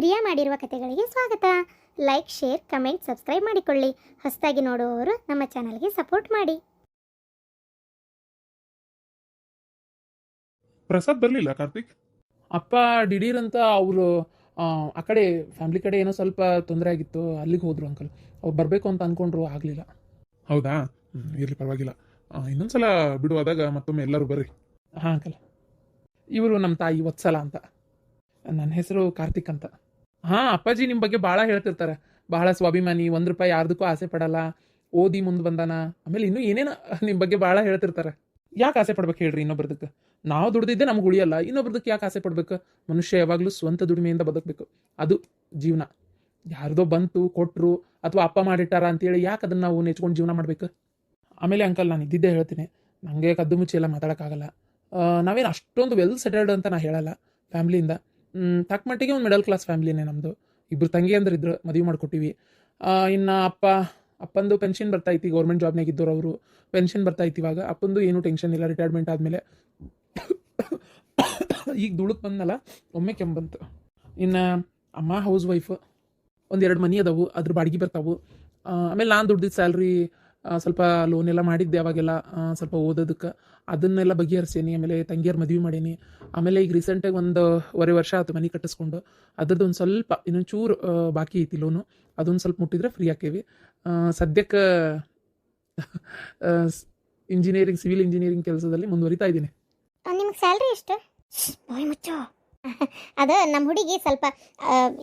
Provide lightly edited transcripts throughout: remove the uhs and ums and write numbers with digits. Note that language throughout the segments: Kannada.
ಪ್ರಿಯಾ ಮಾಡಿರುವ ಕಥೆಗಳಿಗೆ ಸ್ವಾಗತ. ಲೈಕ್, ಶೇರ್, ಕಮೆಂಟ್, ಸಬ್ಸ್ಕ್ರೈಬ್ ಮಾಡಿಕೊಳ್ಳಿ. ಹೊಸದಾಗಿ ನೋಡುವವರು ನಮ್ಮ ಚಾನಲ್ಗೆ ಸಪೋರ್ಟ್ ಮಾಡಿ. ಪ್ರಸಾದ್ ಬರಲಿಲ್ಲ ಕಾರ್ತಿಕ್. ಅಪ್ಪ ದಿಢೀರ್ ಅಂತ ಅವರು ಆ ಕಡೆ ಫ್ಯಾಮಿಲಿ ಕಡೆ ಏನೋ ಸ್ವಲ್ಪ ತೊಂದರೆ ಆಗಿತ್ತು, ಅಲ್ಲಿಗೆ ಹೋದ್ರು ಅಂಕಲ್. ಅವ್ರು ಬರಬೇಕು ಅಂತ ಅಂದ್ಕೊಂಡ್ರು, ಆಗಲಿಲ್ಲ. ಹೌದಾ, ಇರಲಿ ಪರವಾಗಿಲ್ಲ. ಇನ್ನೊಂದ್ಸಲ ಬಿಡುವಾದಾಗ ಮತ್ತೊಮ್ಮೆ ಎಲ್ಲರೂ ಬರ್ರಿ. ಹಾಂ ಅಂಕಲ್. ಇವರು ನಮ್ಮ ತಾಯಿ ವತ್ಸಲ ಅಂತ. ನನ್ನ ಹೆಸರು ಕಾರ್ತಿಕ್ ಅಂತ. ಹಾಂ, ಅಪ್ಪಾಜಿ ನಿಮ್ಮ ಬಗ್ಗೆ ಭಾಳ ಹೇಳ್ತಿರ್ತಾರೆ. ಬಹಳ ಸ್ವಾಭಿಮಾನಿ, ₹1 ಯಾರ್ದಕ್ಕೂ ಆಸೆ ಪಡಲ್ಲ, ಓದಿ ಮುಂದೆ ಬಂದಾನ, ಆಮೇಲೆ ಇನ್ನೂ ಏನೇನು ನಿಮ್ಮ ಬಗ್ಗೆ ಭಾಳ ಹೇಳ್ತಿರ್ತಾರೆ. ಯಾಕೆ ಆಸೆ ಪಡ್ಬೇಕು ಹೇಳ್ರಿ ಇನ್ನೊಬ್ರದಕ್ಕೆ? ನಾವು ದುಡ್ದಿದ್ದೆ ನಮ್ಗೆ ಉಳಿಯಲ್ಲ, ಇನ್ನೊಬ್ರದಕ್ಕೆ ಯಾಕೆ ಆಸೆ ಪಡ್ಬೇಕು? ಮನುಷ್ಯ ಯಾವಾಗಲೂ ಸ್ವಂತ ದುಡಿಮೆಯಿಂದ ಬದುಕಬೇಕು, ಅದು ಜೀವನ. ಯಾರ್ದೋ ಬಂತು ಕೊಟ್ಟರು ಅಥವಾ ಅಪ್ಪ ಮಾಡಿಟ್ಟಾರ ಅಂತೇಳಿ ಯಾಕೆ ಅದನ್ನು ನಾವು ನೆಚ್ಕೊಂಡು ಜೀವನ ಮಾಡಬೇಕು? ಆಮೇಲೆ ಅಂಕಲ್, ನಾನು ಇದ್ದಿದ್ದೇ ಹೇಳ್ತೀನಿ, ನನಗೆ ಕದ್ದು ಮುಚ್ಚಿ ಎಲ್ಲ ಮಾತಾಡೋಕ್ಕಾಗಲ್ಲ. ನಾವೇನು ಅಷ್ಟೊಂದು ವೆಲ್ ಸೆಟಲ್ಡ್ ಅಂತ ನಾನು ಹೇಳಲ್ಲ. ಫ್ಯಾಮ್ಲಿಯಿಂದ ತಕ್ಕ ಮಟ್ಟಿಗೆ ಒಂದು ಮಿಡಲ್ ಕ್ಲಾಸ್ ಫ್ಯಾಮ್ಲಿನೇ ನಮ್ಮದು. ಇಬ್ಬರು ತಂಗಿ ಅಂದ್ರೆ ಇದ್ರು, ಮದುವೆ ಮಾಡಿಕೊಟ್ಟಿವಿ. ಇನ್ನು ಅಪ್ಪಂದು ಪೆನ್ಷನ್ ಬರ್ತೈತಿ, ಗೌರ್ಮೆಂಟ್ ಜಾಬ್ನಾಗ ಇದ್ದವ್ರು ಅವರು. ಪೆನ್ಷನ್ ಬರ್ತೈತಿ ಇವಾಗ. ಅಪ್ಪಂದು ಏನೂ ಟೆನ್ಷನ್ ಇಲ್ಲ, ರಿಟೈರ್ಮೆಂಟ್ ಆದಮೇಲೆ. ಈಗ ದುಡ್ದು ಬಂದಲ್ಲ, ಒಮ್ಮೆ ಕೆಮ್ಮು ಬಂತು. ಇನ್ನು ಅಮ್ಮ ಹೌಸ್ ವೈಫ್, 1-2 ಮನೆ ಅದಾವು, ಅದ್ರ ಬಾಡಿಗೆ ಬರ್ತಾವು. ಆಮೇಲೆ ನಾನು ದುಡ್ದಿದ್ದ ಸ್ಯಾಲ್ರಿ ಸ್ವಲ್ಪ ಲೋನ್ ಎಲ್ಲ ಮಾಡಿದ್ದೆ ಅವಾಗೆಲ್ಲ, ಸ್ವಲ್ಪ ಓದೋದಕ್ಕೆ ಅದನ್ನೆಲ್ಲ ಬಗೆಹರಿಸೀನಿ. ಆಮೇಲೆ ತಂಗಿಯರು ಮದುವೆ ಮಾಡೀನಿ. ಆಮೇಲೆ ಈಗ ರೀಸೆಂಟಾಗಿ 1.5 ವರ್ಷ ಆಯ್ತು ಮನೆ ಕಟ್ಟಿಸ್ಕೊಂಡು. ಅದ್ರದ್ದು ಒಂದು ಸ್ವಲ್ಪ ಇನ್ನೊಂಚೂರು ಬಾಕಿ ಐತಿ ಲೋನು, ಅದೊಂದು ಸ್ವಲ್ಪ ಮುಟ್ಟಿದ್ರೆ ಫ್ರೀ ಆಕೇವಿ. ಸದ್ಯಕ್ಕೆ ಇಂಜಿನಿಯರಿಂಗ್, ಸಿವಿಲ್ ಇಂಜಿನಿಯರಿಂಗ್ ಕೆಲಸದಲ್ಲಿ ಮುಂದುವರಿತಾ ಇದ್ದೀನಿ. ನಿಮ್ಗೆ ಸ್ಯಾಲ್ರಿ ಎಷ್ಟು? ಬಾಯ್ ಮುಚ್ಚೋ. ಅದು ನಮ್ಮ ಹುಡುಗಿ ಸ್ವಲ್ಪ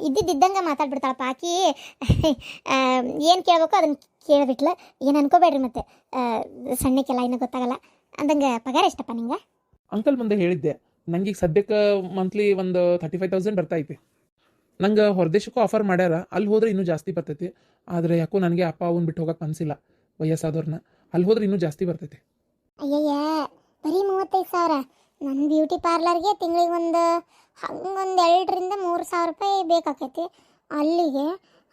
ಇದ್ದಿದ್ದಂಗೆ ಮಾತಾಡ್ಬಿಡ್ತಾಳಪ್ಪ. ಆಕಿ ಏನು ಕೇಳಬೇಕು ಅದನ್ನು ಕೇಳಿಬಿಟ್ಲ. ಏನು ಅನ್ಕೋಬೇಡ್ರಿ, ಮತ್ತೆ ಸಣ್ಣಕ್ಕೆಲ್ಲ ಇನ್ನೂ ಗೊತ್ತಾಗಲ್ಲ ಅಂದಂಗೆ. ಪಗಾರ ಎಷ್ಟಪ್ಪ ನಿಂಗೆ? ಅಂಕಲ್ ಮುಂದೆ ಹೇಳಿದ್ದೆ, ನಂಗೆ ಈಗ ಸದ್ಯಕ್ಕೆ ಮಂತ್ಲಿ ಒಂದು 35,000 ಬರ್ತೈತಿ. ನಂಗೆ ಹೊರದೇಶಕ್ಕೂ ಆಫರ್ ಮಾಡ್ಯಾರ, ಅಲ್ಲಿ ಹೋದ್ರೆ ಇನ್ನೂ ಜಾಸ್ತಿ ಬರ್ತೈತಿ. ಆದರೆ ಯಾಕೋ ನನಗೆ ಅಪ್ಪ ಅವನ್ನ ಬಿಟ್ಟು ಹೋಗಕ್ಕೆ ಮನಸ್ಸಿಲ್ಲ, ವಯಸ್ಸಾದವ್ರನ್ನ. ಅಲ್ಲಿ ಹೋದ್ರೆ ಇನ್ನೂ ಜಾಸ್ತಿ ಬರ್ತೈತಿ. ಅಯ್ಯಯ್ಯ, ಬರೀ 35,000? ನನ್ನ ಬ್ಯೂಟಿ ಪಾರ್ಲರ್ಗೆ ತಿಂಗಳಿಗೆ ಒಂದು 2,000-3,000 ಬೇಕಾಕೈತಿ ಅಲ್ಲಿಗೆ.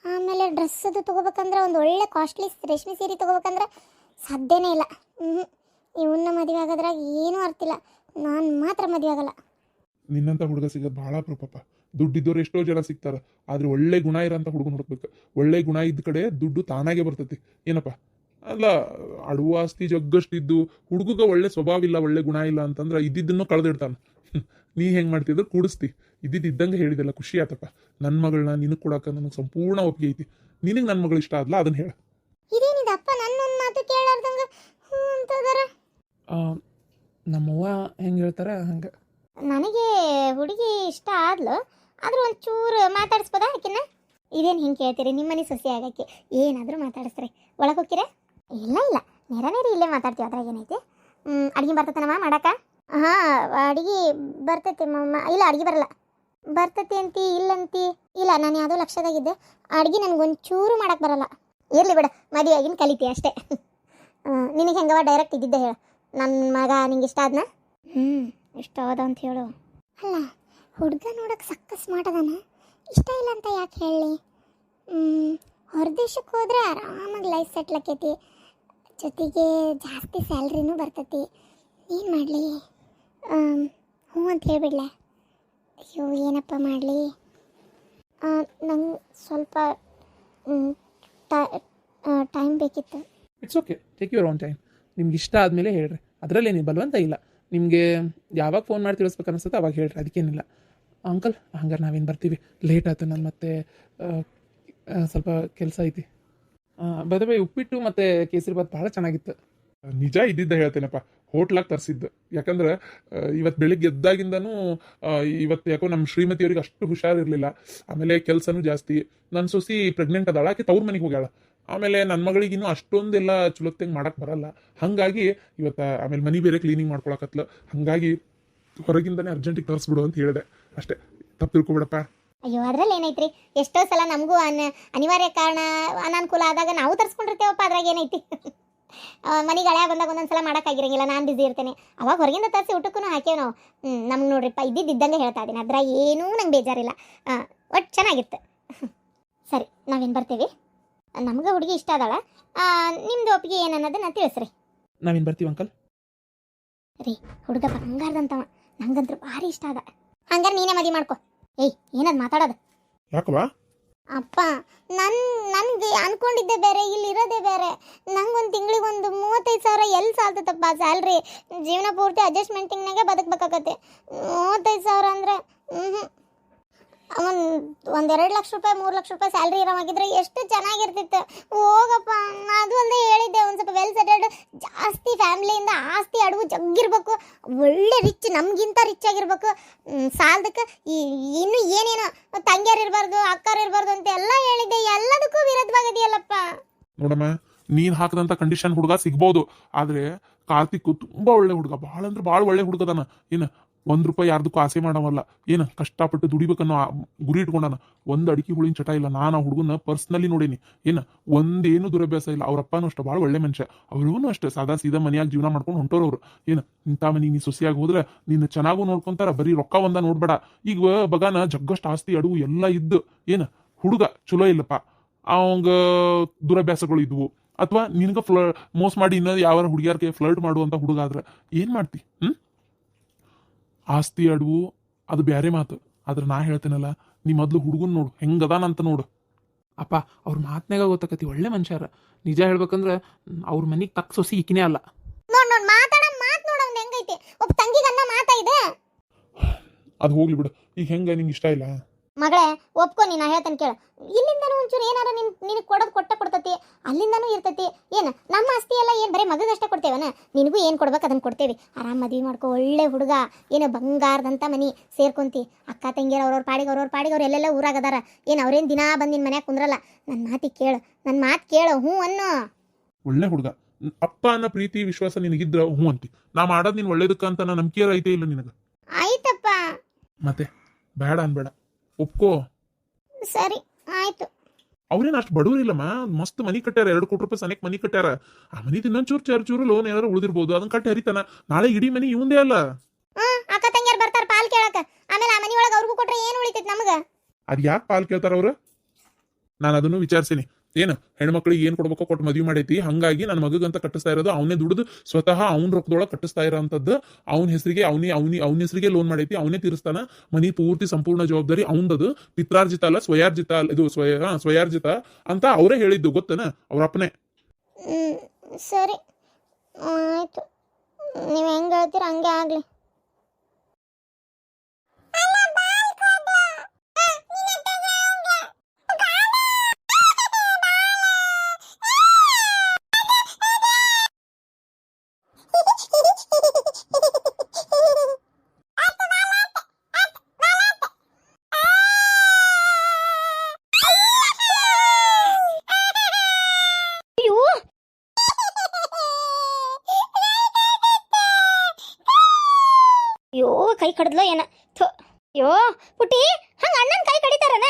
ಆಮೇಲೆ ಡ್ರೆಸ್ಸದು ತೊಗೋಬೇಕಂದ್ರೆ ಒಂದು ಒಳ್ಳೆ ಕಾಸ್ಟ್ಲಿ ರೇಷ್ಮೆ ಸೀರೆ ತೊಗೋಬೇಕಂದ್ರೆ ಸಾಧ್ಯನೇ ಇಲ್ಲ. ಇವನ್ನ ಮದುವೆ ಆಗೋದ್ರಾಗ ಏನೂ ಅರ್ತಿಲ್ಲ. ನಾನು ಮಾತ್ರ ಮದುವೆ ಆಗಲ್ಲ. ನಿನ್ನಂತ ಹುಡುಗ ಸಿಗೋದು ಭಾಳ ಅಪರೂಪಪ್ಪ. ದುಡ್ಡಿದ್ದವ್ರು ಎಷ್ಟೋ ಜನ ಸಿಗ್ತಾರೆ, ಆದ್ರೆ ಒಳ್ಳೆ ಗುಣ ಇರೋಂಥ ಹುಡುಗನ ಹುಡುಕ್ಬೇಕು. ಒಳ್ಳೆ ಗುಣ ಇದ್ದ ಕಡೆ ದುಡ್ಡು ತಾನಾಗೆ ಬರ್ತೈತಿ. ಏನಪ್ಪ ಅಲ್ಲ, ಅಡುವ ಆಸ್ತಿ ಜಗ್ಗಷ್ಟಿದ್ದು ಹುಡುಗ ಒಳ್ಳೆ ಸ್ವಭಾವ ಇಲ್ಲ, ಒಳ್ಳೆ ಗುಣ ಇಲ್ಲ ಅಂತಂದ್ರೆ ಇದ್ದಿದ್ದನ್ನು ಕಳೆದಿಡ್ತಾನೆ. ನೀ ಹೆಂಗೆ ಮಾಡ್ತಿದ್ರು ಕೂಡಿಸ್ತಿ. ಇದ್ದಂಗೆ ಹೇಳಿದೆಲ್ಲ ಖುಷಿ ಆತಪ್ಪ. ನನ್ನ ಮಗಳನ್ನ ನಿನಗೆ ಕೊಡಕ್ಕೆ ನನಗೆ ಸಂಪೂರ್ಣ ಒಪ್ಪಿಗೆ ಐತಿ. ನಿನಗೆ ನನ್ನ ಮಗಳು ಇಷ್ಟ ಆದ್ಲ, ಅದನ್ನ ಹೇಳ. ಇದೇನಿದಪ್ಪ ನನ್ನೊಂದು ಮಾತು ಕೇಳಾರ್ದಂಗೆ ಹ್ಞೂ ಅಂತದಾರ? ನಮ್ಮವ್ವ ಹೆಂಗೆ ಹೇಳ್ತಾರೆ ಹಂಗೆ. ನನಗೆ ಹುಡುಗಿ ಇಷ್ಟ ಆದ್ಲು, ಆದ್ರೂ ಒಂಚೂರು ಮಾತಾಡಿಸ್ಬೋದಾ ಆಕಿನ? ಇದೇನು ಹಿಂಗೆ ಕೇಳ್ತೀರಿ? ನಿಮ್ಮನೆ ಸೊಸೆ ಆಗಕ್ಕೆ ಏನಾದರೂ ಮಾತಾಡಿಸ್ರಿ. ಒಳಗೆ ಹೋಗ್ತೀರಾ? ಇಲ್ಲ ನೇರ ಇಲ್ಲೇ ಮಾತಾಡ್ತೀವಿ, ಅದ್ರಾಗ ಏನೈತಿ? ಅಡುಗೆ ಬರ್ತೈತೆ ನಮ್ಮ ಮಾಡಕ್ಕ? ಹಾಂ, ಅಡುಗೆ ಬರ್ತೈತಿ ಮಮ್ಮ. ಇಲ್ಲ, ಅಡುಗೆ ಬರಲ್ಲ. ಬರ್ತೈತಿ ಅಂತಿ ಇಲ್ಲಂತಿ? ಇಲ್ಲ, ನಾನು ಯಾವುದೋ ಲಕ್ಷದಾಗಿದ್ದೆ. ಅಡುಗೆ ನನಗೊಂಚೂರು ಮಾಡಕ್ಕೆ ಬರಲ್ಲ. ಇರಲಿ ಬಿಡ, ಮದುವೆ ಆಗಿನ ಕಲಿತೀಯ ಅಷ್ಟೇ. ನಿನಗೆ ಹೆಂಗವ ಡೈರೆಕ್ಟ್ ಇದ್ದಿದ್ದೆ ಹೇಳು, ನನ್ನ ಮಗ ನಿಂಗೆ ಇಷ್ಟ ಆದ್ನ? ಇಷ್ಟ ಆದ ಅಂತ ಹೇಳು. ಅಲ್ಲ, ಹುಡುಗ ನೋಡೋಕೆ ಸಕ್ಕ ಸ್ಮಾರ್ಟ್ ಅದಾನ, ಇಷ್ಟ ಇಲ್ಲ ಅಂತ ಯಾಕೆ ಹೇಳಿ? ಹೊರದೇಶಕ್ಕೆ ಹೋದ್ರೆ ಆರಾಮಾಗಿ ಲೈಫ್ ಸೆಟ್ಲ್ ಆಕೈತಿ, ಜೊತೆಗೆ ಜಾಸ್ತಿ ಸ್ಯಾಲ್ರಿನೂ ಬರ್ತೈತಿ. ಏನು ಮಾಡಲಿ? ಹ್ಞೂ ಅಂತ ಹೇಳ್ಬಿಡ್ಲೆ? ಅಯ್ಯೋ, ಏನಪ್ಪ ಮಾಡಲಿ? ನಂಗೆ ಸ್ವಲ್ಪ ಟೈಮ್ ಬೇಕಿತ್ತು. It's okay, take your own time. ನಿಮ್ಗೆ ಇಷ್ಟ ಆದಮೇಲೆ ಹೇಳ್ರಿ, ಅದರಲ್ಲೇನು ಬಲವಂತ ಇಲ್ಲ. ನಿಮಗೆ ಯಾವಾಗ ಫೋನ್ ಮಾಡಿ ತಿಳಿಸ್ಬೇಕು ಅನಿಸುತ್ತೆ ಅವಾಗ ಹೇಳ್ರಿ, ಅದಕ್ಕೇನಿಲ್ಲ. ಅಂಕಲ್, ಹಂಗಾರೆ ನಾವೇನು ಬರ್ತೀವಿ, ಲೇಟ್ ಆಯ್ತು. ನಾನು ಮತ್ತೆ ಸ್ವಲ್ಪ ಕೆಲಸ ಐತಿ. ಬದಬೇ ಉಪ್ಪಿಟ್ಟು ಮತ್ತು ಕೇಸರಿಬಾತ್ ಭಾಳ ಚೆನ್ನಾಗಿತ್ತು. ನಿಜ ಇದ್ದಿದ್ದ ಹೇಳ್ತೇನಪ್ಪ, ಹೋಟ್ಲಾಗ ತರಿಸಿದ್ದು. ಯಾಕಂದ್ರೆ ಇವತ್ತು ಬೆಳಿಗ್ಗೆ ಎದ್ದಾಗಿಂದನೂ ಇವತ್ತು ಯಾಕೋ ನಮ್ಮ ಶ್ರೀಮತಿಯವ್ರಿಗೆ ಅಷ್ಟು ಹುಷಾರಿರಲಿಲ್ಲ. ಆಮೇಲೆ ಕೆಲಸನೂ ಜಾಸ್ತಿ. ನನ್ನ ಸೊಸಿ ಪ್ರೆಗ್ನೆಂಟ್ ಅದಾಳ, ಆಕೆ ತವ್ರ ಮನೆಗೆ ಹೋಗ್ಯಾಳ. ಆಮೇಲೆ ನನ್ನ ಮಗಳಿಗಿನ್ನೂ ಅಷ್ಟೊಂದೆಲ್ಲ ಚಲೋತ್ತಂಗೆ ಮಾಡಕ್ಕೆ ಬರಲ್ಲ. ಹಾಗಾಗಿ ಇವತ್ತು ಆಮೇಲೆ ಮನೆ ಬೇರೆ ಕ್ಲೀನಿಂಗ್ ಮಾಡ್ಕೊಳಕತ್ಲ. ಹಾಗಾಗಿ ಹೊರಗಿಂದನೇ ಅರ್ಜೆಂಟಿಗೆ ತರಿಸ್ಬಿಡು ಅಂತ ಹೇಳಿದೆ ಅಷ್ಟೇ. ತಪ್ಪು ತಿಳ್ಕೊಬಿಡಪ್ಪ. ಅಯ್ಯೋ, ಅದ್ರಲ್ಲಿ ಏನೈತ್ರಿ? ಎಷ್ಟೋ ಸಲ ನಮಗೂ ಅನಿವಾರ್ಯ ಕಾರಣ ಅನಾನುಕೂಲ ಆದಾಗ ನಾವು ತರಿಸ್ಕೊಂಡಿರ್ತೇವಪ್ಪ, ಅದ್ರಾಗ ಏನೈತಿ? ಮನೆಗೆ ಹಳೆ ಬಂದಾಗ ಒಂದೊಂದ್ಸಲ ಮಾಡೋಕ್ಕಾಗಿರಂಗಿಲ್ಲ, ನಾನು ಬಿಸಿ ಇರ್ತೇನೆ. ಅವಾಗ ಹೊರಗಿಂದ ತರಿಸಿ ಊಟಕ್ಕೂ ಹಾಕೇವು ನಾವು. ನಮ್ಗೆ ನೋಡ್ರಿಪ್ಪ, ಇದ್ದಿದ್ದಂಗೆ ಹೇಳ್ತಾ ಇದ್ದೀನಿ, ಅದ್ರಾಗ ಏನೂ ನಂಗೆ ಬೇಜಾರಿಲ್ಲ. ಒಟ್ಟು ಚೆನ್ನಾಗಿತ್ತು. ಸರಿ, ನಾವೇನು ಬರ್ತೀವಿ. ನಮ್ಗೆ ಹುಡುಗಿ ಇಷ್ಟ ಅದಾಳ, ನಿಮ್ದು ಒಪ್ಪಿಗೆ ಏನು ಅನ್ನೋದನ್ನ ತಿಳಿಸ್ರಿ. ನಾವೇನು ಬರ್ತೀವಿ ಅಂಕಲ್. ರೀ, ಹುಡುಗ ಬಂಗಾರದಂತವ, ನಂಗಂತೂ ಭಾರಿ ಇಷ್ಟ ಅದ. ಹಂಗಾರೆ ನೀನೇ ಮದುವೆ ಮಾಡ್ಕೊ. ಏಯ್, ಏನದು ಮಾತಾಡೋದು? ಯಾಕವಾ? ಅಪ್ಪ ನನ್ಗೆ ಅನ್ಕೊಂಡಿದ್ದೆ ಬೇರೆ, ಇಲ್ಲಿ ಇರೋದೇ ಬೇರೆ. ನಂಗೊಂದು ತಿಂಗಳಿಗೆ ಒಂದು 35,000 ಎಲ್ಲಿ ಸಾಲ್ತದಪ್ಪ ಸ್ಯಾಲ್ರಿ? ಜೀವನ ಪೂರ್ತಿ ಅಡ್ಜಸ್ಟ್ಮೆಂಟಿಂಗ್ನಾಗೆ ಬದುಕಬೇಕಾಗತ್ತೆ. 35,000 ಅಂದರೆ ಒಂದು 2 ಲಕ್ಷ ರೂಪಾಯಿ 3 ಲಕ್ಷ ರೂಪಾಯಿ ಸ್ಯಾಲ್ರಿ ಇರೋವಾಗಿದ್ರೆ ಎಷ್ಟು ಚೆನ್ನಾಗಿರ್ತಿತ್ತು. ಹೋಗಪ್ಪ, ನಾ ಅದು ಒಂದೇ ಹೇಳಿದ್ದೆ, ಒಂದು ಸ್ವಲ್ಪ ವೆಲ್ ಸೆಟಲ್ಡ್, ಜಾಸ್ತಿ ಫ್ಯಾಮಿಲಿಯಿಂದ ಆಸ್ತಿ ಅಡವು ಜಗ್ಗಿರ್ಬೇಕು, ಒಳ್ಳೆ ರಿಚ್, ನಮಗಿಂತ ರಿಚ್ ಆಗಿರ್ಬೇಕು. ಸಾಲದಕ್ಕೆ ಇನ್ನು ಏನೇನೋ ತಂಗಿಯರು ಇರಬಾರ್ದು, ಅಕ್ಕರು ಇರಬಾರ್ದು ಅಂತ ಎಲ್ಲ ಹೇಳಿದ್ದೆ. ಎಲ್ಲದಕ್ಕೂ ವಿರುದ್ಧವಾಗಿದೆಯಲ್ಲಪ್ಪ. ನೋಡಮ್ಮ, ನೀನ್ ಹಾಕದಂತ ಕಂಡೀಷನ್ ಹುಡುಗ ಸಿಗ್ಬೋದು, ಆದ್ರೆ ಕಾರ್ತಿಕ್ ತುಂಬಾ ಒಳ್ಳೆ ಹುಡುಗ, ಭಾಳ ಅಂದ್ರೆ ಭಾಳ ಒಳ್ಳೆ ಹುಡುಗದಾನ. ಏನ 1 ರೂಪಾಯಿ ಯಾರ್ದಕ್ಕೂ ಆಸೆ ಮಾಡವಲ್ಲ, ಏನ ಕಷ್ಟಪಟ್ಟು ದುಡಿಬೇಕನ್ನೋ ಗುರಿ ಇಟ್ಕೊಂಡಾನ. ಒಂದು ಅಡಿಕೆ ಹುಳಿನ ಚಟ ಇಲ್ಲ. ನಾನು ಆ ಹುಡುಗನ ಪರ್ಸ್ನಲಿ ನೋಡೀನಿ. ಏನ ಒಂದೇನು ದುರಭ್ಯಾಸ ಇಲ್ಲ. ಅವ್ರ ಅಪ್ಪನೂ ಅಷ್ಟೇ ಭಾಳ ಒಳ್ಳೆ ಮನುಷ್ಯ, ಅವ್ರೂ ಅಷ್ಟೇ ಸಾದಾ ಸೀದಾ ಮನೆಯಾಗಿ ಜೀವನ ಮಾಡ್ಕೊಂಡು ಹೊಂಟೋರವ್ರು. ಏನ ಇಂಥ ಮನೆ ನೀ ಸೊಸೆಯಾಗಿ ಹೋದ್ರೆ ನಿನ್ನ ಚೆನ್ನಾಗೂ ನೋಡ್ಕೊಂತಾರ, ಬರೀ ರೊಕ್ಕ ಒಂದ ನೋಡ್ಬೇಡ. ಈಗ ಬಗಾನ ಜಗ್ಗಷ್ಟು ಆಸ್ತಿ ಅಡುವು ಎಲ್ಲ ಇದ್ದು ಏನ ಹುಡುಗ ಚಲೋ ಇಲ್ಲಪ್ಪ, ಅವಂಗ ದುರಭ್ಯಾಸಗಳು ಇದ್ವು, ಅಥವಾ ನಿನಗ ಮೋಸ ಮಾಡಿ ಇನ್ನೂ ಯಾವ ಹುಡುಗಿಯಾರ್ಗೆ ಫ್ಲರ್ಟ್ ಮಾಡುವಂತ ಹುಡುಗ ಆದ್ರೆ ಏನ್ ಮಾಡ್ತಿ? ಆಸ್ತಿ ಅಡುವು ಅದು ಬ್ಯಾರೆ ಮಾತು. ಆದ್ರೆ ನಾ ಹೇಳ್ತೇನಲ್ಲ, ನೀ ಮೊದ್ಲು ಹುಡುಗನ್ ನೋಡು ಹೆಂಗದಾನಂತ ನೋಡು. ಅಪ್ಪ ಅವ್ರ ಮಾತ್ನಾಗ ಗೊತ್ತಾಕತಿ, ಒಳ್ಳೆ ಮನುಷ್ಯರ. ನಿಜ ಹೇಳ್ಬೇಕಂದ್ರೆ ಅವ್ರ ಮನೆಗೆ ತಕ್ಕ ಸೊಸಿ ಈಕಿನೇ ಅಲ್ಲ. ನೋಡ್ ಮಾತಾಡ ಮಾತ್ ನೋಡಂಗ್ ಹೆಂಗೈತಿ. ಒಬ್ಬ ತಂಗಿಗನ್ನ ಮಾತಾ ಇದೆ. ಅದು ಹೋಗ್ಲಿ ಬಿಡು. ಈಗ ಹೆಂಗ ನಿಂಗೆ ಇಷ್ಟ ಇಲ್ಲ? ಮಗಳೇ ಒಪ್ಕೊ, ನೀನು ಹೇಳ್ತಾನೆ ಕೇಳು. ಇಲ್ಲಿಂದನೂ ಒಂಚೂರು ಏನಾರ ನಿನಗೆ ಕೊಟ್ಟತಿ, ಅಲ್ಲಿಂದನೂ ಇರ್ತೈತಿ. ಏನು ನಮ್ಮ ಆಸ್ತಿ ಎಲ್ಲ ಏನು ಬರೀ ಮಗಗಷ್ಟೇ ಕೊಡ್ತೇವನ? ನಿನಗೂ ಏನು ಕೊಡ್ಬೇಕು ಅದನ್ನು ಕೊಡ್ತೇವೆ. ಆರಾಮ್ ಮದುವೆ ಮಾಡ್ಕೊ, ಒಳ್ಳೆ ಹುಡುಗ, ಏನು ಬಂಗಾರದಂತ ಮನಿ ಸೇರ್ಕೊಂತಿ. ಅಕ್ಕ ತಂಗಿಯರು ಅವ್ರವ್ರ ಪಾಡಿಗೆ ಅವ್ರು ಎಲ್ಲೆಲ್ಲ ಊರಾಗದಾರ. ಏನು ಅವ್ರೇನು ದಿನಾ ಬಂದು ನಿನ್ನ ಮನ್ಯಾಗ ಕುಂದ್ರಲ್ಲ. ನನ್ನ ಮಾತು ಕೇಳು, ಹ್ಞೂ ಅನ್ನೋ. ಒಳ್ಳೆ ಹುಡುಗ, ಅಪ್ಪ ಅನ್ನೋ ಪ್ರೀತಿ ವಿಶ್ವಾಸ ನಿನಗಿದ್ರ ಹ್ಞೂ ಅಂತಿ. ನಾ ಮಾಡೋದು ನೀನು ಒಳ್ಳೇದಕ್ಕಂತ ನಾ ನಂಬಿಕೆ ಐತೆ ಇಲ್ಲ ನಿನಗ? ಆಯ್ತಪ್ಪ. ಮತ್ತೆ ಬೇಡ ಅನ್ಬೇಡ, ಒಪ್ಕೋ. ಸರಿ ಆಯ್ತು. ಅವ್ರೇನು ಅಷ್ಟು ಬಡವರಿಲ್ಲಮ್ಮ, ಮಸ್ತ್ ಮನಿ ಕಟ್ಟ್ಯಾರ. 2 ಕೋಟಿ ರೂಪಾಯಿ ಸನೇಕ್ ಮನಿ ಕಟ್ಟ್ಯಾರ. ಆ ಮನಿ ಇನ್ನೊಂದು ಚೂರು ಲೋನ್ ಏನಾರು ಉಳಿದಿರ್ಬೋದು, ಅದನ್ನ ಕಟ್ಟಿ ಹರಿತಾನ. ನಾಳೆ ಇಡೀ ಮನಿ ಇವಂದೇ ಅಲ್ಲ. ಅಕ್ಕ ತಂಗಿಯರು ಬರ್ತಾರ ಪಾಲ್ ಕೇಳಕ. ಆಮೇಲೆ ಆ ಮನಿ ಒಳಗೆ ಅವ್ರಿಗೂ ಕೊಟ್ರೆ ಏನು ಉಳಿತೈತಿ ನಮಗ? ಅದ್ ಯಾಕೆ ಪಾಲ್ ಕೇಳ್ತಾರ ಅವ್ರು? ನಾನು ಅದನ್ನು ವಿಚಾರಿಸಿನಿ. ಏನು ಹೆಣ್ಮಕ್ಳಿಗೆ ಏನು ಕೊಡ್ಬೇಕೋ ಕೊಟ್ಟು ಮದುವೆ ಮಾಡೈತಿ, ಹಂಗಾಗಿ ನನ್ನ ಮಗಗಂತ ಕಟ್ಟಿಸ್ತಾ ಇರೋದು, ಅವನೇ ದುಡಿದು ಸ್ವತಃ ಅವ್ನ ರೊಕ್ಕದೊಳಗೆ ಕಟ್ಟಿಸ್ತಾ ಇರೋಂಥದ್ದು. ಅವನ ಹೆಸರಿಗೆ ಅವನ ಹೆಸರಿಗೆ ಲೋನ್ ಮಾಡೈತಿ, ಅವನೇ ತೀರಿಸ್ತಾನ. ಮನಿ ಪೂರ್ತಿ ಸಂಪೂರ್ಣ ಜವಾಬ್ದಾರಿ ಅವಂದದು. ಪಿತ್ರಾರ್ಜಿತ ಅಲ್ಲ, ಸ್ವಯಾರ್ಜಿತ ಅಲ್ಲ, ಇದು ಸ್ವಯಾರ್ಜಿತ ಅಂತ ಅವರೇ ಹೇಳಿದ್ದು, ಗೊತ್ತನ ಅವ್ರ ಅಪ್ಪನೇ. ಸರಿ ಆಯ್ತು, ನೀವು ಹೆಂಗೆ ಹೇಳ್ತೀರ ಹಂಗೆ ಆಗಲಿ. ಅಯ್ಯೋ ಕೈ ಕಡ್ದ್ಲೋ ಏನ? ಅಯ್ಯೋ ಪುಟ್ಟಿ, ಹಂಗ ಅಣ್ಣನ ಕೈ ಕಡಿತಾರನ?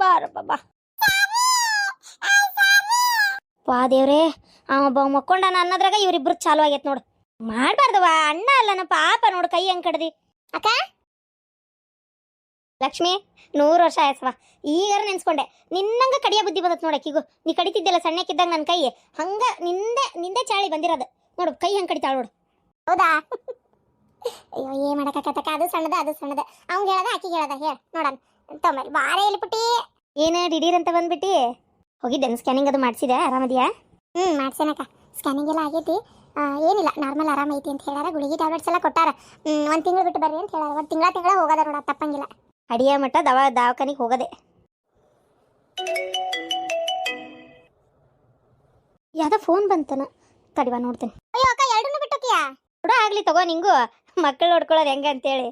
ಬಾರ ಬಾಬಾ ಬಾ ದೇವ್ರೇ, ಅವ ಮಕ್ಕೊಂಡನ ಅನ್ನೋದ್ರಾಗ ಇವ್ರಿಬ್ರು ಚಾಲು ಆಗೈತ್ ನೋಡು. ಮಾಡ್ಬಾರ್ದವ, ಅಣ್ಣ ಅಲ್ಲನ ಪಾಪ ನೋಡು, ಕೈ ಹೆಂಗ್ ಕಡ್ದಿ. ಅಕ್ಕ ಲಕ್ಷ್ಮಿ 100 ವರ್ಷ ಆಯ್ಸವ. ಈಗಾರ ನೆನ್ಸ್ಕೊಂಡೆ, ನಿನ್ನಂಗ ಕಡಿಯ ಬುದ್ಧಿ ಬಂದತ್ ನೋಡಕ್ಕಿಗೂ. ನೀ ಕಡಿತಿದ್ದೆಲ್ಲ ಸಣ್ಣಕ್ಕಿದ್ದಾಗ ನನ್ನ ಕೈ ಹಂಗ ನಿಂದೆ ಚಾಳಿ ಬಂದಿರೋದು ನೋಡು. ಕೈ ಹೆಂಗ್ ಕಡಿತಾಳ ನೋಡು. ಹೌದಾ? ಅಯ್ಯೋ ಏನ್ ಮಾಡಕತ್ತಕ್ಕ, ಅದು ಸಣ್ಣದ ಅವ್ನ್ ಹೇಳದ ಆಕಿಗೆ ಹೇಳದ ಹೇಳ ನೋಡನ್ ತಮ್ಮಲ್ಲಿ ಬಾರೇ ಇಲ್ಲಿ ಪುಟ್ಟಿ. ಏನ ದಿಢೀರ್ ಅಂತ ಬಂದ್ಬಿಟ್ಟಿ? ಹೋಗಿದ್ದೇನೆ ಸ್ಕ್ಯಾನಿಂಗ್ ಅದು ಮಾಡಿಸಿದೆ, ಆರಾಮದಿಯಾ? ಮಾಡ್ಸೇನಕ್ಕ, ಸ್ಕ್ಯಾನಿಂಗ್ ಎಲ್ಲ ಆಗೈತಿ. ಏನಿಲ್ಲ, ನಾರ್ಮಲ್ ಆರಾಮ ಐತಿ ಅಂತ ಹೇಳಾರ. ಗುಳಿಗೆ ಟ್ಯಾಬ್ಲೆಟ್ಸ್ ಎಲ್ಲ ಕೊಟ್ಟಾರ. 1 ತಿಂಗಳು ಬಿಟ್ಟು ಬರ್ರಿ ಅಂತ ಹೇಳಾರ. 1 ತಿಂಗಳ ಹೋಗದ ನೋಡ, ತಪ್ಪಂಗಿಲ್ಲ. ಅಡಿಯ ಮಟ್ಟ ದವಾಖಾನಿಗೆ ಹೋಗದೆ. ಯಾವ್ದೋ ಫೋನ್ ಬಂತನ, ತಡಿವಾ ನೋಡ್ತೇನೆ. ಅಯ್ಯೋ ಅಕ್ಕ, 2 ಬಿಟ್ಟೋಕಿಯಾ? ಕೂಡ ಆಗ್ಲಿ ತಗೋ, ನಿಂಗೂ ಮಕ್ಕಳು ನೋಡ್ಕೊಳ್ಳೋದು ಹೆಂಗೆ ಅಂತೇಳಿ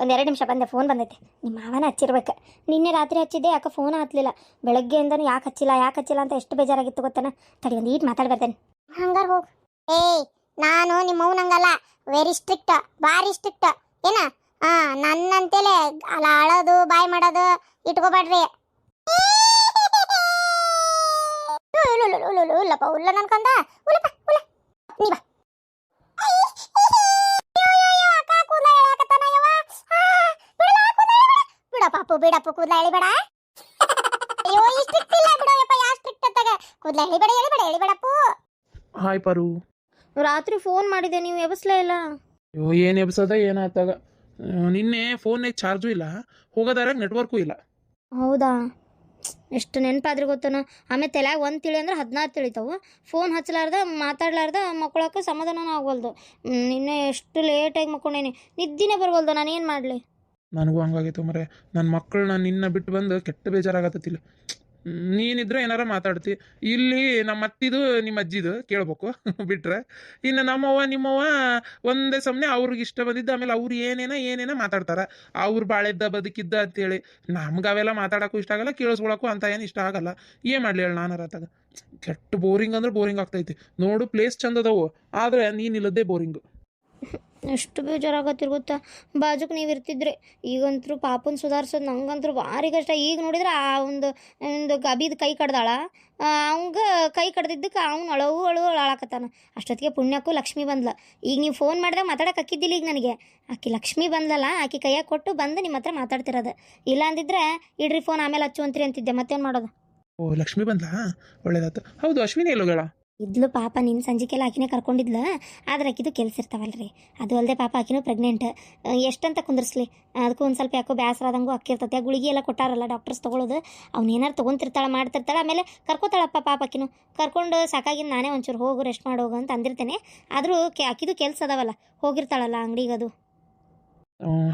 1-2 ನಿಮಿಷ ಬಂದೆ. ಫೋನ್ ಬಂದೈತೆ, ನಿಮ್ಮ ಮಾವನ ಹಚ್ಚಿರ್ಬೇಕು. ನಿನ್ನೆ ರಾತ್ರಿ ಹಚ್ಚಿದ್ದೆ, ಯಾಕೆ ಫೋನ್ ಹತ್ತಲಿಲ್ಲ. ಬೆಳಗ್ಗೆಯಿಂದನೂ ಯಾಕೆ ಹಚ್ಚಿಲ್ಲ ಅಂತ ಎಷ್ಟು ಬೇಜಾರಾಗಿತ್ತು ಗೊತ್ತನ. ತಡಿ ಒಂದು ಈಟ್ ಮಾತಾಡಿ ಬರ್ತೇನೆ. ಹಂಗಾರ ಹೋಗು. ಏಯ್, ನಾನು ನಿಮ್ಮ ಮೌನಂಗಲ್ಲ, ವೆರಿ ಸ್ಟ್ರಿಕ್ಟ್, ಭಾರಿ ಸ್ಟ್ರಿಕ್ಟ್. ಏನ ನನ್ನಂತೇಲೆ ಅಲ್ಲ ಆಳೋದು ಬಾಯ್ ಮಾಡೋದು ಇಟ್ಕೋಬೇಡ್ರಿ. ಉಲ್ಲಪ್ಪ ಉಲ್ಲ ನನ್ಕಂದ ಉಲ್ಲಪ್ಪ ಉಲ್ಲ ನೀ ಬಾ. ಬಿಡಪ್ಪ ಕೂದಲ ಎಳಿಬೇಡ. ಅಯ್ಯೋ ಸ್ಟ್ರಿಕ್ಟ್ ಇಲ್ಲ ಬಿಡೋಯಪ್ಪ, ಯಾ ಸ್ಟ್ರಿಕ್ಟ್ ಅತ್ತಾಗ ಕೂದಲ ಎಳಿಬೇಡಪ್ಪು. ಹಾಯ್ ಪರು. ರಾತ್ರಿ ಫೋನ್ ಮಾಡಿದೆ, ನೀವು ಎಬ್ಸ್ಲೇ ಇಲ್ಲ. ಅಯ್ಯೋ ಏನು ಎಬ್ಸೋದ ಏನಾಯ್ತಾಗ, ನಿನ್ನೆ ಫೋನ್ನಾಗ ಚಾರ್ಜು ಇಲ್ಲ, ಹೋಗೋದಾರಾಗ ನೆಟ್ವರ್ಕು ಇಲ್ಲ. ಹೌದಾ, ಎಷ್ಟು ನೆನಪಾದ್ರೆ ಗೊತ್ತನ. ಆಮೇಲೆ ತಲೆಯಾಗ ಒಂದು ತಿಳಿ ಅಂದ್ರೆ 16 ತಿಳಿತಾವು. ಫೋನ್ ಹಚ್ಚಲಾರ್ದ ಮಾತಾಡ್ಲಾರ್ದ ಮಕ್ಕಳಕ್ಕೆ ಸಮಾಧಾನನೂ ಆಗ್ವಲ್ದು. ನಿನ್ನೆ ಎಷ್ಟು ಲೇಟಾಗಿ ಮಕ್ಕೊಂಡೇನಿ, ನಿದ್ದಿನೇ ಬರ್ವಲ್ದು. ನಾನು ಏನು ಮಾಡಲಿ? ನನಗೂ ಹಂಗಾಗೈತೆ ಮರೆ. ನನ್ನ ಮಕ್ಕಳನ್ನ ನಿನ್ನ ಬಿಟ್ಟು ಬಂದು ಕೆಟ್ಟ ಬೇಜಾರಾಗತ್ತಿಲ್ಲ. ನೀನಿದ್ರೆ ಏನಾರ ಮಾತಾಡ್ತಿ. ಇಲ್ಲಿ ನಮ್ಮ ಅತ್ತಿದು ನಿಮ್ಮ ಅಜ್ಜಿದು ಕೇಳ್ಬೇಕು ಬಿಟ್ರೆ, ಇನ್ನು ನಮ್ಮವ್ವ ನಿಮ್ಮವ್ವ ಒಂದೇ ಸಮನೆ ಅವ್ರಿಗೆ ಇಷ್ಟ ಬಂದಿದ್ದು, ಆಮೇಲೆ ಅವ್ರು ಏನೇನ ಮಾತಾಡ್ತಾರ, ಅವ್ರು ಬಾಳೆದ್ದ ಬದುಕಿದ್ದ ಅಂತೇಳಿ. ನಮ್ಗೆ ಅವೆಲ್ಲ ಮಾತಾಡೋಕ್ಕೂ ಇಷ್ಟ ಆಗಲ್ಲ, ಕೇಳಿಸ್ಕೊಳಕ್ಕೂ ಅಂತ ಏನು ಇಷ್ಟ ಆಗಲ್ಲ. ಏನು ಮಾಡಲಿ ಹೇಳಿ ನಾನಾರ ಆತಾಗ. ಕೆಟ್ಟ ಬೋರಿಂಗ್ ಅಂದ್ರೆ ಬೋರಿಂಗ್ ಆಗ್ತೈತಿ. ನೋಡು ಪ್ಲೇಸ್ ಚಂದ ಅದಾವು, ಆದರೆ ನೀನಿಲ್ಲದೆ ಬೋರಿಂಗು. ಎಷ್ಟು ಬೇಜಾರಾಗತ್ತಿರ್ ಗೊತ್ತಾ. ಬಾಜುಕ್ ನೀವು ಇರ್ತಿದ್ರಿ. ಈಗಂತರೂ ಪಾಪನ್ ಸುಧಾರಿಸೋದು ನಂಗಂತರೂ ಭಾರಿ ಕಷ್ಟ. ಈಗ ನೋಡಿದ್ರೆ ಆ ಒಂದು ಗಬಿದ ಕೈ ಕಡ್ದಾಳ, ಅವಂಗ ಕೈ ಕಡ್ದಿದ್ದಕ್ಕೆ ಅವ್ನು ಅಳು ಅಳಾಕತ್ತಾನ. ಅಷ್ಟೊತ್ತಿಗೆ ಪುಣ್ಯಕ್ಕೂ ಲಕ್ಷ್ಮಿ ಬಂದ್ಲ. ಈಗ ನೀವು ಫೋನ್ ಮಾಡಿದಾಗ ಮಾತಾಡಕ್ಕೆ ಅಕ್ಕಿದ್ದಿಲ್ಲ. ಈಗ ನನಗೆ ಆಕಿ ಲಕ್ಷ್ಮಿ ಬಂದ್ಲಲ್ಲ, ಆಕಿ ಕೈಯಾಗ ಕೊಟ್ಟು ಬಂದು ನಿಮ್ಮ ಹತ್ರ ಮಾತಾಡ್ತಿರೋದು. ಇಲ್ಲ ಅಂದಿದ್ರೆ ಇಡ್ರಿ ಫೋನ್ ಆಮೇಲೆ ಹಚ್ಚು ಅಂತೀರಿ ಅಂತಿದ್ದೆ. ಮತ್ತೇನು ಮಾಡೋದು? ಓ, ಲಕ್ಷ್ಮಿ ಬಂದ್ಲಾ? ಒಳ್ಳೇದಾಯ್ತು. ಹೌದು, ಅಶ್ವಿನಿ ಎಲ್ಲೋಗಳ? ಇದ್ಲು ಪಾಪ. ನಿನ್ನ ಸಂಜಿಕೆಲ್ಲ ಆಕಿನೇ ಕರ್ಕೊಂಡಿದ್ಲು. ಆದ್ರೆ ಆಕಿದು ಕೆಲಸ ಇರ್ತಾವಲ್ರಿ. ಅದು ಅಲ್ಲದೆ ಪಾಪ ಆಕಿನೂ ಪ್ರೆಗ್ನೆಂಟ್. ಎಷ್ಟಂತ ಕುಂದಿರ್ಸ್ಲಿ, ಅದಕ್ಕೂ ಒಂದು ಸ್ವಲ್ಪ ಯಾಕೋ ಬೇಸರಾದಂಗೂ ಅಕ್ಕಿರ್ತತೆ. ಗುಳಿಗೆ ಎಲ್ಲ ಕೊಟ್ಟಾರಲ್ಲ ಡಾಕ್ಟರ್ಸ್ ತೊಗೊಳೋದು, ಅವ್ನು ಏನಾರು ತೊಗೊಂತಿರ್ತಾಳೆ ಮಾಡ್ತಿರ್ತಾಳೆ. ಆಮೇಲೆ ಕರ್ಕೋತಾಳಪ್ಪ ಪಾಪ ಆಕಿನೂ. ಕರ್ಕೊಂಡು ಸಾಕಾಗಿದ್ದು ನಾನೇ ಒಂಚೂರು ಹೋಗು ರೆಸ್ಟ್ ಮಾಡೋಗು ಅಂತ ಅಂದಿರ್ತೇನೆ. ಆದರೂ ಆಕಿದು ಕೆಲಸ ಅದಾವಲ್ಲ, ಹೋಗಿರ್ತಾಳಲ್ಲ ಅಂಗಡಿಗೆ. ಅದು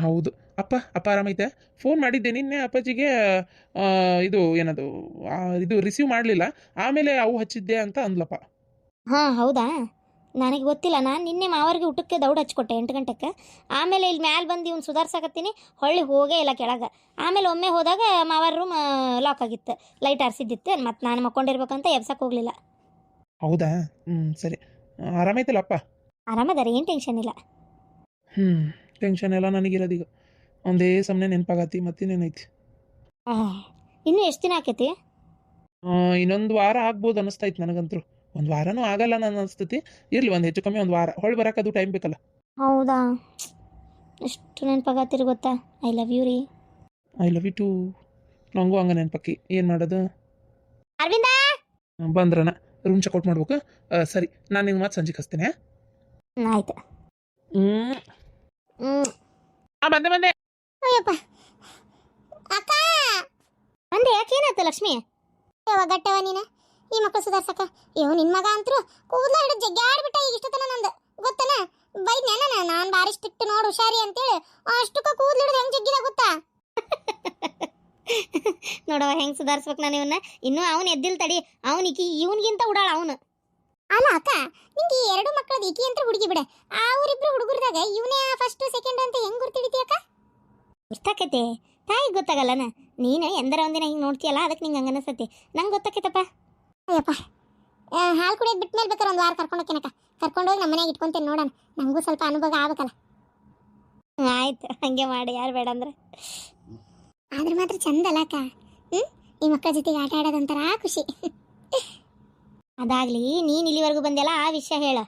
ಹೌದು. ಅಪ್ಪ ಆರಾಮೈತೆ? ಫೋನ್ ಮಾಡಿದ್ದೆ ನಿನ್ನೆ ಅಪ್ಪಾಜಿಗೆ. ಇದು ಏನದು ಇದು ರಿಸೀವ್ ಮಾಡಲಿಲ್ಲ, ಆಮೇಲೆ ಅವು ಹಚ್ಚಿದ್ದೆ ಅಂತ ಅಂದ್ಲಪ್ಪ. ಹಾಂ, ಹೌದಾ? ನನಗೆ ಗೊತ್ತಿಲ್ಲ. ನಾನು ನಿನ್ನೆ ಮಾವರಿಗೆ ಊಟಕ್ಕೆ ದೌಡ್ ಹಚ್ಕೊಟ್ಟೆ 8 ಗಂಟೆಗೆ. ಆಮೇಲೆ ಇಲ್ಲಿ ಮ್ಯಾಲೆ ಬಂದು ಇವ್ನು ಸುಧಾರ್ಸಾಕತ್ತೀನಿ, ಹೊಳ್ಳಿ ಹೋಗೇ ಇಲ್ಲ ಕೆಳಗೆ. ಆಮೇಲೆ ಒಮ್ಮೆ ಹೋದಾಗ ಮಾವರ ರೂಮ್ ಲಾಕ್ ಆಗಿತ್ತು, ಲೈಟ್ ಆರಿಸಿದ್ದಿತ್ತು. ಮತ್ತು ನಾನು ಮಕ್ಕೊಂಡಿರ್ಬೇಕಂತ ಎಬ್ಸಕ್ಕೆ ಹೋಗಲಿಲ್ಲ. ಹೌದಾ? ಸರಿ. ಆರಾಮೈತಲ್ಲ ಅಪ್ಪ? ಆರಾಮದಾರೆ, ಏನು ಟೆನ್ಷನ್ ಇಲ್ಲ. ಟೆನ್ಷನ್ ಎಲ್ಲ ನನಗಿರೋದೀಗ. ಒಂದೇ ಸಮನೆ ನೆನಪಾಗತ್ತಿ, ಮತ್ತಿನ್ನೇನೈತಿ. ಇನ್ನೂ ಎಷ್ಟು ದಿನ ಆಕೈತಿ? ಇನ್ನೊಂದು ವಾರ ಆಗ್ಬೋದು ಅನ್ನಿಸ್ತೈತಿ ನನಗಂತೂ. ಒಂದು ವಾರನೂ ಆಗಲ್ಲ ನಾನು ಅನಿಸ್ತೈತಿ. ಇರಲಿ, ಒಂದು ಹೆಚ್ಚು ಕಮ್ಮಿ 1 ವಾರ. ಹೊಳ್ಳಿ ಬರೋಕ್ಕದು ಟೈಮ್ ಬೇಕಲ್ಲ. ಹೌದಾ? ಎಷ್ಟು ನೆನಪಾಗತ್ತಿರಿ ಗೊತ್ತಾ. ಐ ಲವ್ ಯು ರೀ. I love you too. ನನಗೂ ಹಂಗೆ ನೆನಪಕ್ಕಿ. ಏನು ಮಾಡೋದು? ಅರವಿಂದ ಬಂದ್ರನ ರೂಮ್ ಚೆಕ್ಔಟ್ ಮಾಡ್ಬೇಕು. ಸರಿ, ನಾನು ನಿಮ್ಗೆ ಮತ್ತೆ ಸಂಜೆ ಹಚ್ತೇನೆ. ಆಯ್ತು. ಬಂದೆ. ಅಯ್ಯಪ್ಪ ಅಕ್ಕ ಬಂದೆ. ಯಾಕೆ ಏನಾಯ್ತು ಲಕ್ಷ್ಮಿ? ಗಟ್ಟವ ನೀನು ಈ ಮಕ್ಕಳು ಸುಧಾರ್ಸಕ್ಕ. ನಿನ್ನ ಮಗ ಅಂತರೂ ಕೂದಲ ಹಿಡಿದು ಜಗ್ಗಾಡ್ಬಿಟ್ಟ. ಈಗ ಇಷ್ಟತನ ನಂದು ಗೊತ್ತನ ಬೈದ್ನ ನಾನು ಬಾರಿ ಸ್ಟ್ರಿಕ್ಟ್ ನೋಡು ಹುಷಾರಿ ಅಂತೇಳಿ. ಅಷ್ಟಕ್ಕ ಕೂದಲು ಹಿಡಿದು ಹೆಂಗೆ ಜಗ್ಗಿದ ಗೊತ್ತಾ? ನೋಡವ ಹೆಂಗೆ ಸುಧಾರಿಸ್ಬೇಕು ನಾನು ಇವನ್ನ. ಇನ್ನೂ ಅವನು ಎದ್ದಿಲ್ ತಡಿ. ಅವನಿಗೆ ಇವನಿಗಿಂತ ಉಡಾಳ ಅವನು. ಅಲ್ಲ ಅಕ್ಕ, ನಿಂಗೆ 2 ಮಕ್ಕಳದ ಈಕಿ ಅಂತ ಹುಡುಗಿ ಬಿಡೆ. ಅವರಿಬ್ರು ಹುಡುಗರದಾಗ ಇವನೇ ಫಸ್ಟ್ ಸೆಕೆಂಡ್ ಅಂತ ಹೆಂಗ್ ಗುರ್ತಿಡಿತಿ ಅಕ್ಕ? ಗೊತ್ತಾಕೈತೆ, ತಾಯಿಗೆ ಗೊತ್ತಾಗಲ್ಲನ. ನೀನು ಎಂದರ ಒಂದಿನ ಹಿಂಗೆ ನೋಡ್ತೀಯಲ್ಲ, ಅದಕ್ಕೆ ನಿಂಗೆ ಹಂಗೆ ಅನಿಸ್ತತಿ. ನಂಗೆ ಗೊತ್ತಾಕೈತಪ್ಪ. ಅಯ್ಯಪ್ಪ, ಹಾಲು ಕುಡಿಯೋದು ಬಿಟ್ಟ ಮೇಲೆ ಬೇಕಾರೆ 1 ವಾರ ಕರ್ಕೊಂಡೋಗ್ತೇನಕ್ಕ. ಕರ್ಕೊಂಡೋಗಿ ನಮ್ಮ ಮನೆಗೆ ಇಟ್ಕೊಂತೇನೆ ನೋಡೋಣ. ನಮಗೂ ಸ್ವಲ್ಪ ಅನುಭವ ಆಗ್ಬೇಕಲ್ಲ. ಆಯ್ತು, ಹಂಗೆ ಮಾಡಿ. ಯಾರು ಬೇಡ ಅಂದ್ರೆ. ಆದ್ರೆ ಮಾತ್ರ ಚಂದ ಅಲ್ಲ ಅಕ್ಕ. ಈ ಮಕ್ಕಳ ಜೊತೆಗೆ ಆಟ ಆಡೋದಂತಾರ ಖುಷಿ. ಅದಾಗ್ಲಿ, ನೀನು ಇಲ್ಲಿವರೆಗೂ ಬಂದೆಲ್ಲ ಆ ವಿಷಯ ಹೇಳ.